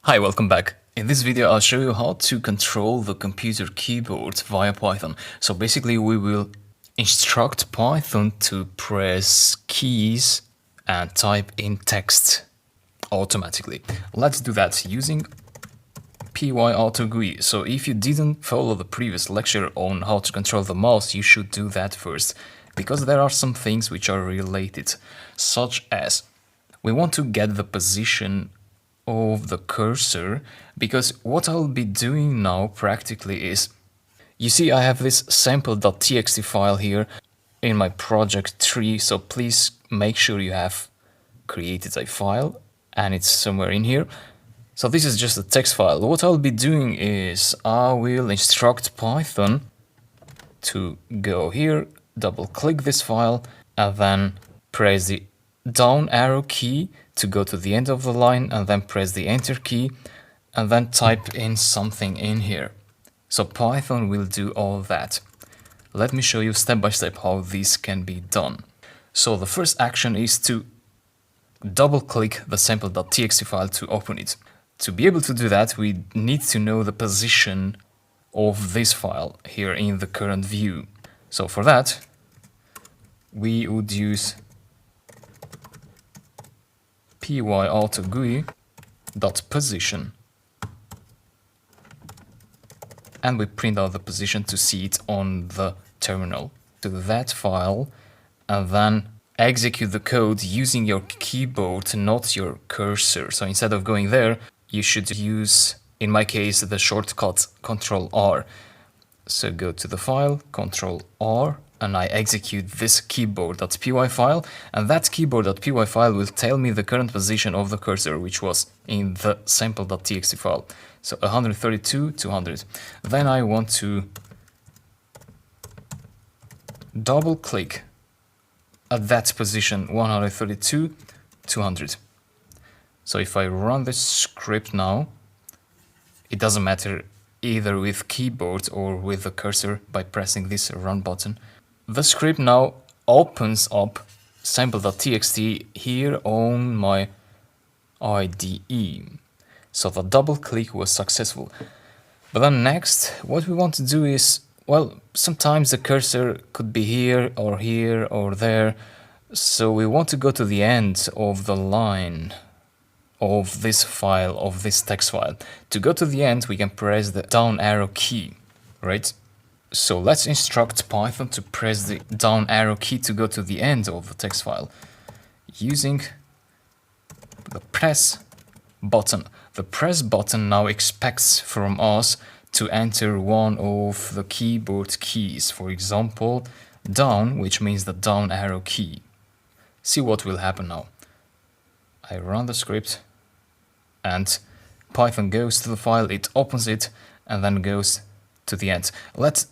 Hi, welcome back. In this video, I'll show you how to control the computer keyboard via Python. So basically, we will instruct Python to press keys and type in text automatically. Let's do that using py-auto-GUI. So if you didn't follow the previous lecture on how to control the mouse, you should do that first, because there are some things which are related, such as we want to get the position of the cursor, because what I'll be doing now practically is, you see I have this sample.txt file here in my project tree, so please make sure you have created a file and it's somewhere in here. So this is just a text file. What I'll be doing is I will instruct Python to go here, double click this file, and then press the down arrow key to go to the end of the line, and then press the enter key and then type in something in here. So Python will do all that. Let me show you step by step how this can be done. So the first action is to double click the sample.txt file to open it. To be able to do that, we need to know the position of this file here in the current view. So for that, we would use py-auto-GUI.position, and we print out the position to see it on the terminal to that file, and then execute the code using your keyboard, not your cursor. So instead of going there, you should use, in my case, the shortcut Ctrl-R. So go to the file, Ctrl-R, and I execute this keyboard.py file, and that keyboard.py file will tell me the current position of the cursor, which was in the sample.txt file. So 132, 200. Then I want to double click at that position, 132, 200. So if I run this script now, it doesn't matter either with keyboard or with the cursor by pressing this run button. The script now opens up sample.txt here on my IDE. So the double click was successful. But then next, what we want to do is, well, sometimes the cursor could be here or there. So we want to go to the end of the line of this file, of this text file. To go to the end, we can press the down arrow key, right? So let's instruct Python to press the down arrow key to go to the end of the text file using the press button. The press button now expects from us to enter one of the keyboard keys, for example, down, which means the down arrow key. See what will happen now. I run the script and Python goes to the file, it opens it, and then goes to the end. Let's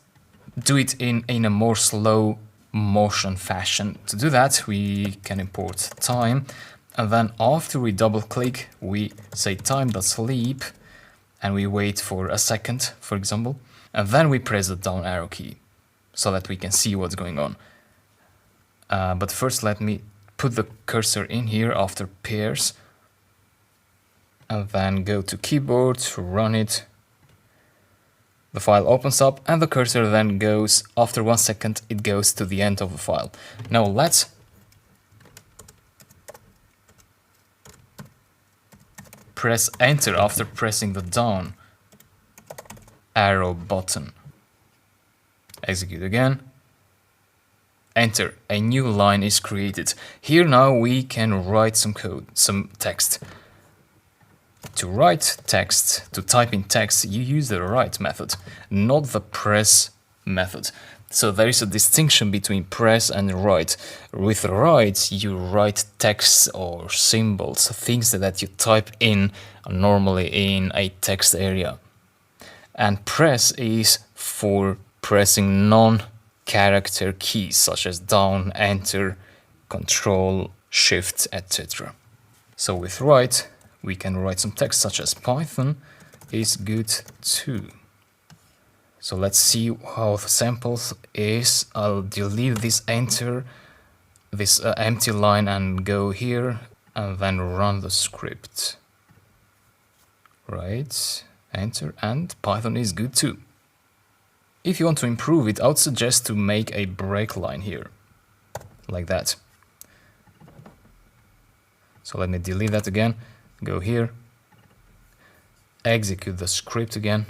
do it in a more slow motion fashion. To do that, we can import time, and then after we double click, we say time.sleep, and we wait for a second, for example, and then we press the down arrow key so that we can see what's going on. But first, let me put the cursor in here after pairs, and then go to keyboard, run it. The file opens up and the cursor then goes, after 1 second, it goes to the end of the file. Now let's press enter after pressing the down arrow button. Execute again. Enter. A new line is created. Here now we can write some code, some text. To write text, to type in text, you use the write method, not the press method. So there is a distinction between press and write. With write, you write text or symbols, things that you type in normally in a text area. And press is for pressing non-character keys, such as down, enter, control, shift, etc. So with write, we can write some text such as Python is good too. So let's see how the samples is. I'll delete this enter, this empty line, and go here and then run the script. Right, enter, and Python is good too. If you want to improve it, I would suggest to make a break line here, like that. So let me delete that again, go here, execute the script again.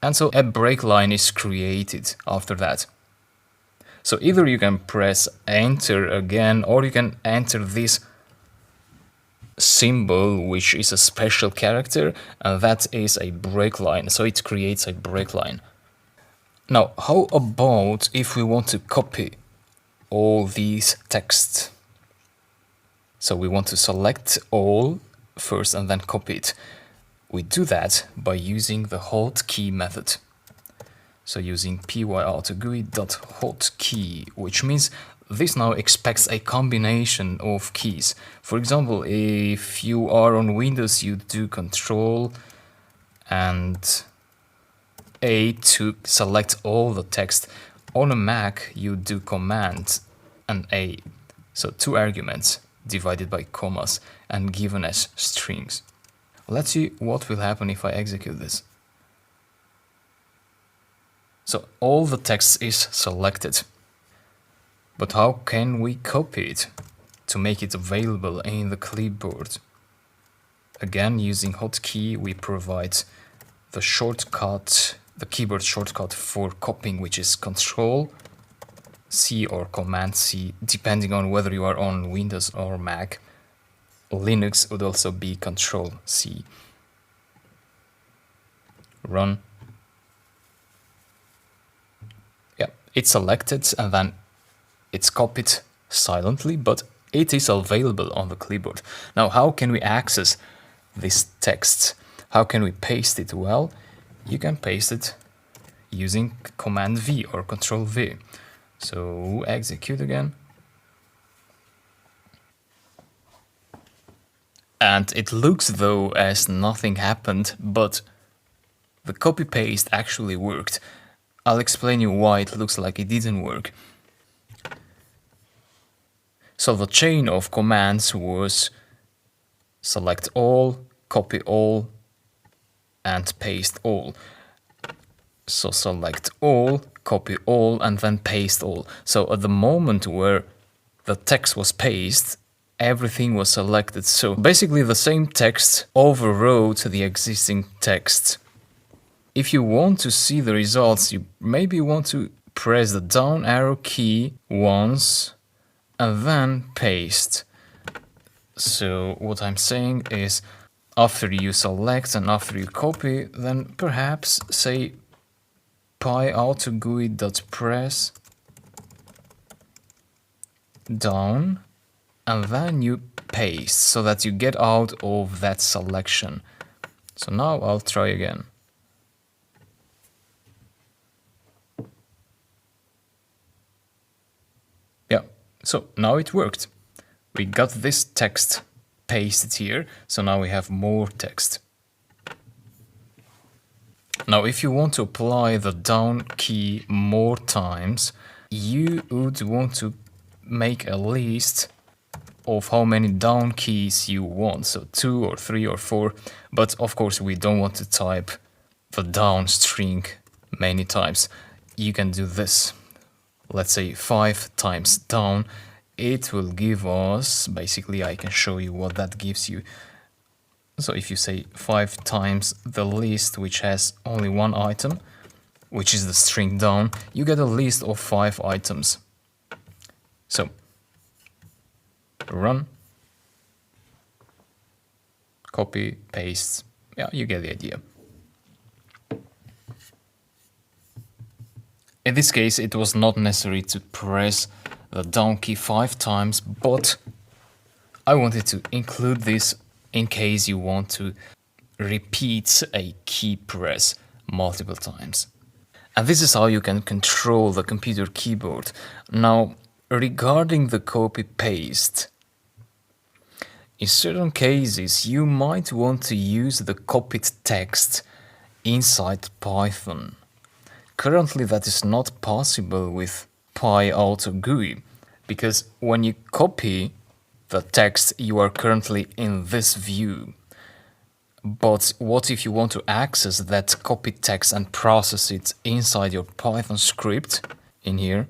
And so a break line is created after that. So either you can press enter again, or you can enter this symbol, which is a special character, and that is a break line. So it creates a break line. Now, how about if we want to copy all these texts? So we want to select all first and then copy it. We do that by using the hotkey method. So using pyautogui.hotkey, which means this now expects a combination of keys. For example, if you are on Windows, you do Control and A to select all the text. On a Mac, you do Command and A. So 2 arguments divided by commas and given as strings. Let's see what will happen if I execute this. So all the text is selected. But how can we copy it to make it available in the clipboard? Again, using hotkey, we provide the shortcut, the keyboard shortcut for copying, which is Control C or Command C, depending on whether you are on Windows or Mac. Linux would also be Control C. Run. Yeah, it's selected and then it's copied silently, but it is available on the clipboard. Now, how can we access this text? How can we paste it? Well, you can paste it using Command V or Control V. So execute again. And it looks though as nothing happened, but the copy-paste actually worked. I'll explain you why it looks like it didn't work. So the chain of commands was select all, copy all, and paste all. So select all, copy all, and then paste all. So at the moment where the text was pasted, everything was selected. So basically the same text overwrote the existing text. If you want to see the results, you maybe want to press the down arrow key once and then paste. So what I'm saying is, after you select and after you copy, then perhaps say pyautogui.press down and then you paste so that you get out of that selection. So now I'll try again. Yeah, so now it worked. We got this text pasted here, so now we have more text. Now, if you want to apply the down key more times, you would want to make a list of how many down keys you want, so 2 or 3 or 4, but of course we don't want to type the down string many times. You can do this, let's say 5 times down. It will give us, basically I can show you what that gives you. So if you say 5 times the list which has only one item, which is the string down, you get a list of 5 items. So run, copy, paste, yeah, you get the idea. In this case, it was not necessary to press the down key 5 times, but I wanted to include this in case you want to repeat a key press multiple times. And this is how you can control the computer keyboard. Now, regarding the copy-paste, in certain cases, you might want to use the copied text inside Python. Currently, that is not possible with pyautogui, because when you copy the text you are currently in this view. But what if you want to access that copied text and process it inside your Python script in here?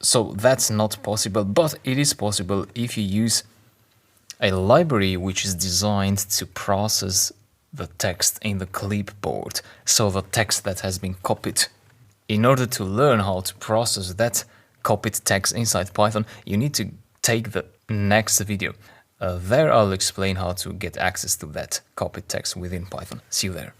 So that's not possible, but it is possible if you use a library which is designed to process the text in the clipboard, so the text that has been copied. In order to learn how to process that copied text inside Python, you need to take the next video. There I'll explain how to get access to that copied text within Python. See you there.